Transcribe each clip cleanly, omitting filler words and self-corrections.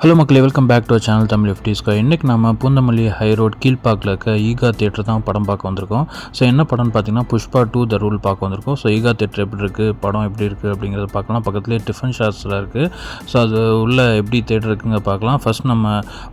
Hello மக்களே, welcome back to channel Tamil FT square. இன்றைக்கி நம்ம பூந்தமல்லி ஹை ரோட் கீழ்பாக்கில் இருக்க ஈகா தேட்டர் தான் படம் பார்க்க வந்திருக்கோம். ஸோ என்ன படம்னு பார்த்தீங்கன்னா புஷ்பா 2 த ரூல் பார்க்க வந்திருக்கோம். ஸோ ஈகா தேட்டர் எப்படி இருக்குது, படம் எப்படி இருக்குது அப்படிங்கிறத பார்க்கலாம். பக்கத்துலேயே டிஃபன் ஷாப்ஸில் இருக்குது. ஸோ அது உள்ளே எப்படி தேட்டர் இருக்குங்க பார்க்கலாம். ஃபஸ்ட் நம்ம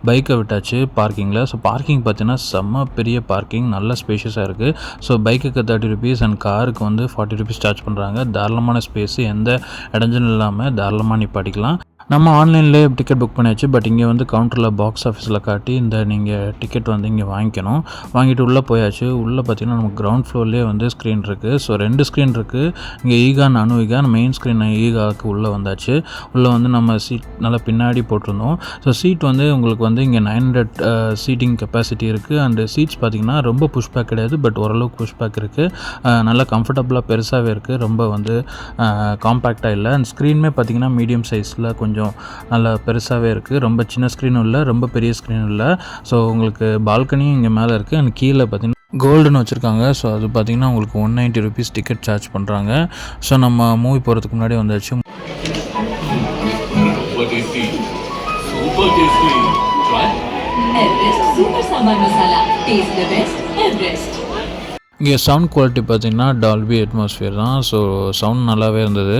பைக்கை விட்டாச்சு பார்க்கிங்கில். ஸோ பார்க்கிங் பார்த்தீங்கன்னா செம்ம பெரிய பார்க்கிங், நல்ல ஸ்பேஷியஸாக இருக்குது. ஸோ பைக்குக்கு ₹30 அண்ட் காருக்கு வந்து ₹40 சார்ஜ் பண்ணுறாங்க. தாராளமான ஸ்பேஸு, எந்த இடைஞ்சலும் இல்லாமல் தாராளமாக நிப்பாட்டிக்கலாம். நம்ம ஆன்லைன்லேயே டிக்கெட் புக் பண்ணியாச்சு. பட் இங்கே வந்து கவுண்டரில் பாக்ஸ் ஆஃபீஸில் காட்டி இந்த நீங்கள் டிக்கெட் வந்து இங்கே வாங்கிக்கணும். வாங்கிட்டு உள்ளே போயாச்சு. உள்ளே பார்த்தீங்கன்னா நமக்கு கிரவுண்ட் ஃப்ளோர்லேயே வந்து ஸ்க்ரீன் இருக்குது. ஸோ 2 ஸ்க்ரீன் இருக்குது. இங்கே ஈகா அனு ஈகா மெயின் ஸ்க்ரீன் ஈகாவுக்கு உள்ளே வந்தாச்சு. உள்ளே வந்து நம்ம சீட் நல்லா பின்னாடி போட்டிருந்தோம். ஸோ சீட் வந்து உங்களுக்கு வந்து இங்கே 900 சீட்டிங் கெப்பாசிட்டி இருக்குது. அண்டு சீட்ஸ் பார்த்திங்கன்னா ரொம்ப புஷ் பேக் கிடையாது, பட் ஓரளவுக்கு புஷ் பேக் இருக்குது. நல்லா கம்ஃபர்டபுளாக பெருசாகவே இருக்குது. ரொம்ப வந்து காம்பேக்டாக இல்லை. அண்ட் ஸ்க்ரீனுமே பார்த்திங்கன்னா மீடியம் சைஸில் கொஞ்சம் நல்லா பெருசாகவே இருக்குது. ரொம்ப சின்ன ஸ்க்ரீனும் இல்லை, ரொம்ப பெரிய ஸ்க்ரீனும் இல்லை. ஸோ உங்களுக்கு பால்கனியும் இங்கே மேலே இருக்குது. அண்ட் கீழே பார்த்திங்கன்னா கோல்டுன்னு வச்சுருக்காங்க. ஸோ அது பார்த்திங்கன்னா உங்களுக்கு ₹190 டிக்கெட் சார்ஜ் பண்ணுறாங்க. ஸோ நம்ம மூவி போகிறதுக்கு முன்னாடி வந்தாச்சு. இங்கே சவுண்ட் குவாலிட்டி பார்த்திங்கன்னா டால்பி அட்மாஸ்ஃபியர் தான். ஸோ சவுண்ட் நல்லாவே இருந்தது.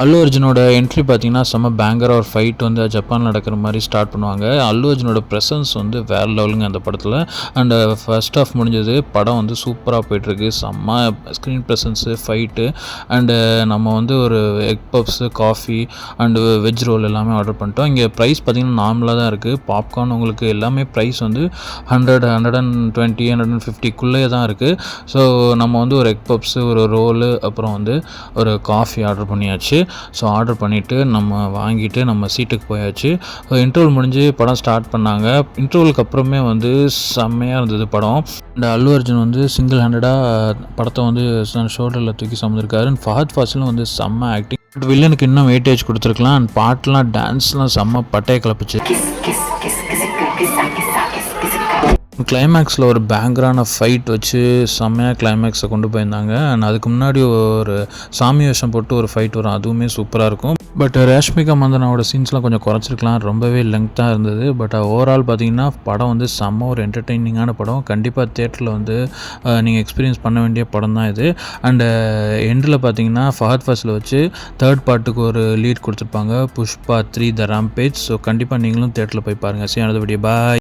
அல்லு அர்ஜுனோட என்ட்ரி பார்த்தீங்கன்னா செம்ம பேங்கர் ஒரு ஃபைட் வந்து ஜப்பான் நடக்கிற மாதிரி ஸ்டார்ட் பண்ணுவாங்க. அல்லு அர்ஜுனோட ப்ரெசன்ஸ் வந்து வேறு லெவலுங்க அந்த படத்தில். அண்டு ஃபர்ஸ்ட் ஆஃப் முடிஞ்சது, படம் வந்து சூப்பராக போய்ட்டுருக்கு. செம்ம ஸ்க்ரீன் ப்ரெசன்ஸு, ஃபைட்டு. அண்டு நம்ம வந்து ஒரு egg puffs, coffee and veg role எல்லாமே ஆர்டர் பண்ணிட்டோம். இங்கே ப்ரைஸ் பார்த்திங்கன்னா நார்மலாக தான் இருக்குது. பாப்கார்ன் உங்களுக்கு எல்லாமே ப்ரைஸ் வந்து 100, 120, 150 தான் இருக்குது. ஸோ நம்ம வந்து ஒரு எக் பப்ஸு, ஒரு ரோலு, அப்புறம் வந்து ஒரு காஃபி ஆர்டர் பண்ணியாச்சு. ஸோ ஆர்டர் பண்ணிவிட்டு நம்ம வாங்கிட்டு நம்ம சீட்டுக்கு போயாச்சு. இன்டர்வல் முடிஞ்சு படம் ஸ்டார்ட் பண்ணாங்க. இன்டர்வலுக்கு அப்புறமே வந்து செம்மையாக இருந்தது படம். இந்த அல்லு அர்ஜுன் வந்து சிங்கிள் ஹேண்டடாக படத்தை வந்து ஷோல்டரில் தூக்கி சுமந்திருக்காரு. ஃபஹத் ஃபாசிலும் வந்து செம்ம ஆக்டிங். பட் வில்லனுக்கு இன்னும் வெயிட்டேஜ் கொடுத்துருக்கலாம். அண்ட் பாட்டெலாம் டான்ஸ்லாம் செம்ம பட்டையை கிளப்பிச்சு. கிளைமேக்ஸில் ஒரு பேங்கரான ஃபைட் வச்சு செம்மையாக கிளைமேக்ஸை கொண்டு போயிருந்தாங்க. அண்ட் அதுக்கு முன்னாடி ஒரு சாமி வேஷம் போட்டு ஒரு ஃபைட் வரும், அதுவுமே சூப்பராக இருக்கும். பட் ரேஷ்மிகா மந்தனாவோட சீன்ஸ்லாம் கொஞ்சம் குறைச்சிருக்கலாம், ரொம்பவே லெங்க்த்தாக இருந்தது. பட் ஓவரால் பார்த்தீங்கன்னா படம் வந்து செம்ம ஒரு என்டர்டெய்னிங்கான படம். கண்டிப்பாக தேட்டரில் வந்து நீங்கள் எக்ஸ்பீரியன்ஸ் பண்ண வேண்டிய படம் தான் இது. அண்டு எண்டில் பார்த்தீங்கன்னா ஃபஹத் ஃபாசில் வச்சு தேர்ட் பார்ட்டுக்கு ஒரு லீட் கொடுத்துருப்பாங்க, புஷ்பா 3 த ராம்பேஜ். ஸோ கண்டிப்பாக நீங்களும் தேட்டரில் போய் பாருங்கள். சரி, அடுத்த வீடியோ பாய்.